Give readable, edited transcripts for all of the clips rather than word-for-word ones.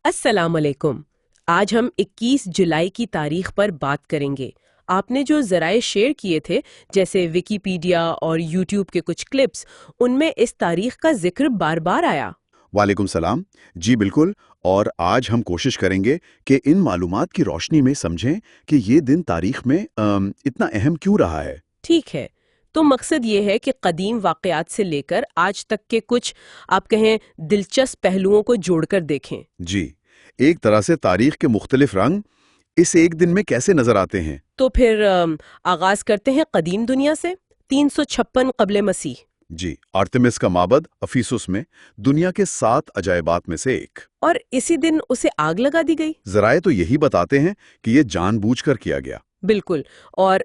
السلام علیکم۔ آج ہم 21 جولائی کی تاریخ پر بات کریں گے۔ آپ نے جو ذرائع شیئر کیے تھے جیسے ویکیپیڈیا اور یوٹیوب کے کچھ کلپس، ان میں اس تاریخ کا ذکر بار بار آیا۔ وعلیکم السلام۔ جی بالکل، اور آج ہم کوشش کریں گے کہ ان معلومات کی روشنی میں سمجھیں کہ یہ دن تاریخ میں اتنا اہم کیوں رہا ہے۔ ٹھیک ہے، تو مقصد یہ ہے کہ قدیم واقعات سے لے کر آج تک کے کچھ آپ کہیں دلچسپ پہلوؤں کو جوڑ کر دیکھیں۔ جی، ایک طرح سے تاریخ کے مختلف رنگ اس ایک دن میں کیسے نظر آتے ہیں؟ تو پھر آغاز کرتے ہیں قدیم دنیا سے۔ 356 قبل مسیح۔ جی، آرتمس کا معبد افیسس میں دنیا کے 7 عجائبات میں سے ایک۔ اور اسی دن اسے آگ لگا دی گئی۔ ذرائع تو یہی بتاتے ہیں کہ یہ جان بوجھ کر کیا گیا۔ بالکل، اور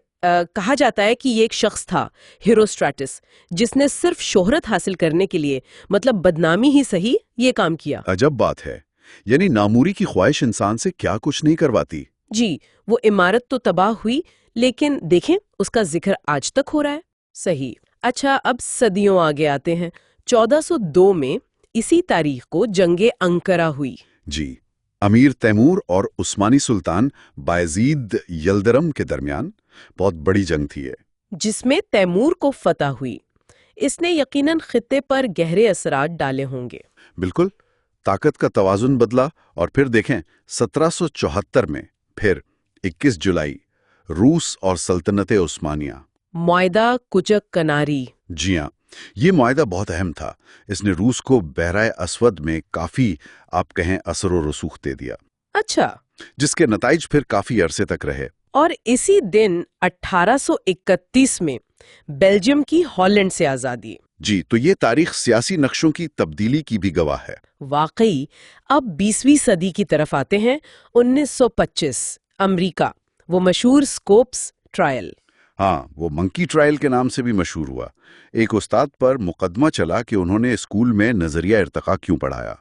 کہا جاتا ہے کہ یہ ایک شخص تھا، ہیروسٹریٹس، جس نے صرف شہرت حاصل کرنے کے لیے، مطلب بدنامی ہی صحیح، یہ کام کیا۔ عجب بات ہے، یعنی ناموری کی خواہش انسان سے کیا کچھ نہیں کرواتی۔ جی، وہ عمارت تو تباہ ہوئی، لیکن دیکھیں اس کا ذکر آج تک ہو رہا ہے۔ صحیح۔ اچھا، اب صدیوں آگے آتے ہیں۔ 1402 میں اسی تاریخ کو جنگ انقرہ ہوئی۔ جی، امیر تیمور اور عثمانی سلطان بایزید یلدرم کے درمیان بہت بڑی جنگ تھی یہ۔ جس میں تیمور کو فتح ہوئی۔ اس نے یقیناً خطے پر گہرے اثرات ڈالے ہوں گے۔ بالکل، طاقت کا توازن بدلا، اور پھر دیکھیں 1774 میں پھر 21 جولائی روس اور سلطنت عثمانیہ۔ معاہدہ کچک کناری۔ جی ہاں، یہ معاہدہ بہت اہم تھا۔ اس نے روس کو بحرۂ اسود میں کافی آپ کہیں اثر و رسوخ دے دیا، اچھا، جس کے نتائج پھر کافی عرصے تک رہے۔ اور اسی دن 1831 میں بیلجیم کی ہالینڈ سے آزادی۔ جی، تو یہ تاریخ سیاسی نقشوں کی تبدیلی کی بھی گواہ ہے۔ واقعی۔ اب 20ویں صدی کی طرف آتے ہیں۔ 1925 امریکہ، وہ مشہور سکوپس ٹرائل۔ ہاں، وہ منکی ٹرائل کے نام سے بھی مشہور ہوا۔ ایک استاد پر مقدمہ چلا کہ انہوں نے اسکول میں نظریہ ارتقاء کیوں پڑھایا۔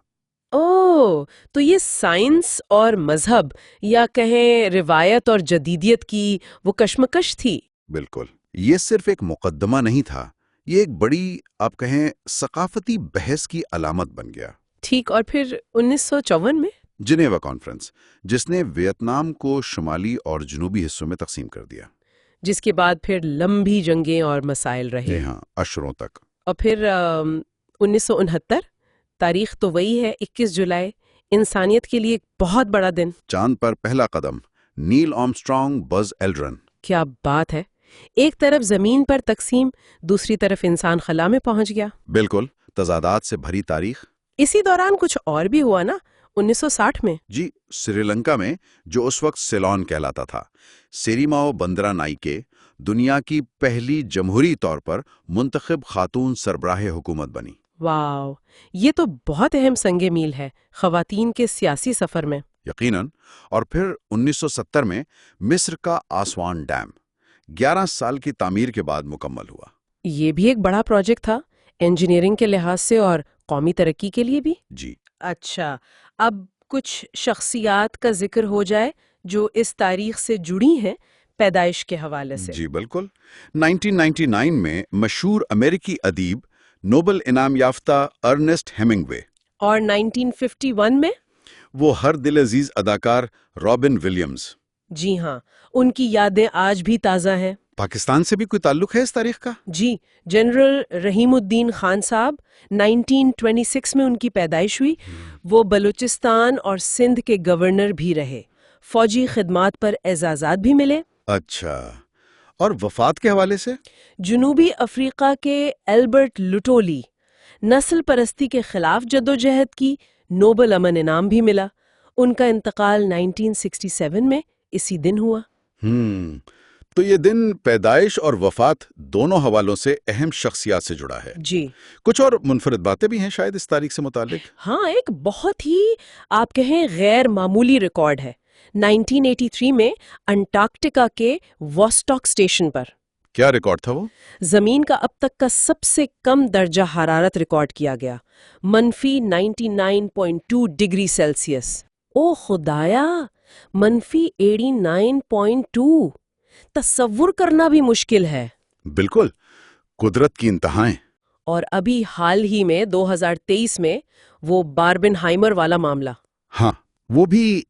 اوہ، تو یہ سائنس اور مذہب، یا کہیں روایت اور جدیدیت کی وہ کشمکش تھی۔ بالکل، یہ صرف ایک مقدمہ نہیں تھا، یہ ایک بڑی آپ کہیں ثقافتی بحث کی علامت بن گیا۔ ٹھیک، اور پھر 1954 میں جنیوا کانفرنس، جس نے ویتنام کو شمالی اور جنوبی حصوں میں تقسیم کر دیا۔ جس کے بعد پھر لمبی جنگیں اور مسائل رہے۔ جی ہاں، عشروں تک۔ اور پھر 1969 تاریخ تو وہی ہے، 21 جولائی، انسانیت کے لیے ایک بہت بڑا دن۔ چاند پر پہلا قدم، نیل آرمسٹرانگ، بز ایلڈرن۔ کیا بات ہے، ایک طرف زمین پر تقسیم، دوسری طرف انسان خلا میں پہنچ گیا۔ بالکل، تضادات سے بھری تاریخ۔ اسی دوران کچھ اور بھی ہوا نا، 1960 میں۔ جی، سری لنکا میں، جو اس وقت سیلون کہلاتا تھا، سیریماؤ بندرا نائکے دنیا کی پہلی جمہوری طور پر منتخب خاتون سربراہ حکومت بنی۔ واو، یہ تو بہت اہم سنگ میل ہے خواتین کے سیاسی سفر میں۔ یقیناً۔ اور پھر 1970 میں مصر کا آسوان ڈیم 11 سال کی تعمیر کے بعد مکمل ہوا۔ یہ بھی ایک بڑا پروجیکٹ تھا، انجینئرنگ کے لحاظ سے اور قومی ترقی کے لیے بھی۔ جی، اچھا، اب کچھ شخصیات کا ذکر ہو جائے جو اس تاریخ سے جڑی ہیں پیدائش کے حوالے سے۔ جی بالکل۔ 1999 میں مشہور امریکی ادیب، نوبل انعام یافتہ ارنسٹ ہیمنگوے۔ اور 1951 میں؟ وہ ہر دل عزیز اداکار رابن ولیمز۔ جی ہاں، ان کی یادیں آج بھی تازہ ہیں۔ پاکستان سے بھی کوئی تعلق ہے اس تاریخ کا؟ جی، جنرل رحیم الدین خان صاحب، 1926 میں ان کی پیدائش ہوئی۔ وہ بلوچستان اور سندھ کے گورنر بھی رہے، فوجی خدمات پر اعزازات بھی ملے۔ اچھا، اور وفات کے حوالے سے؟ جنوبی افریقہ کے البرٹ لٹولی، نسل پرستی کے خلاف جدوجہد کی، نوبل امن انعام بھی ملا۔ ان کا انتقال 1967 میں اسی دن ہوا۔ تو یہ دن پیدائش اور وفات دونوں حوالوں سے اہم شخصیات سے جڑا ہے۔ جی، کچھ اور منفرد باتیں بھی ہیں شاید اس تاریخ سے متعلق۔ ہاں، ایک بہت ہی آپ کہیں غیر معمولی ریکارڈ ہے۔ 1983 میں انٹارکٹیکا کے واسٹاک اسٹیشن پر کیا ریکارڈ تھا وہ؟ زمین کا اب تک کا سب سے کم درجہ حرارت ریکارڈ کیا گیا، -99.2 ڈگری سیلسیس۔ او خدایا، -89.2! تصور کرنا بھی مشکل ہے۔ بالکل، قدرت کی انتہائیں۔ اور ابھی حال ہی میں 2023 میں وہ باربن ہائمر والا معاملہ۔ ہاں، وہ بھی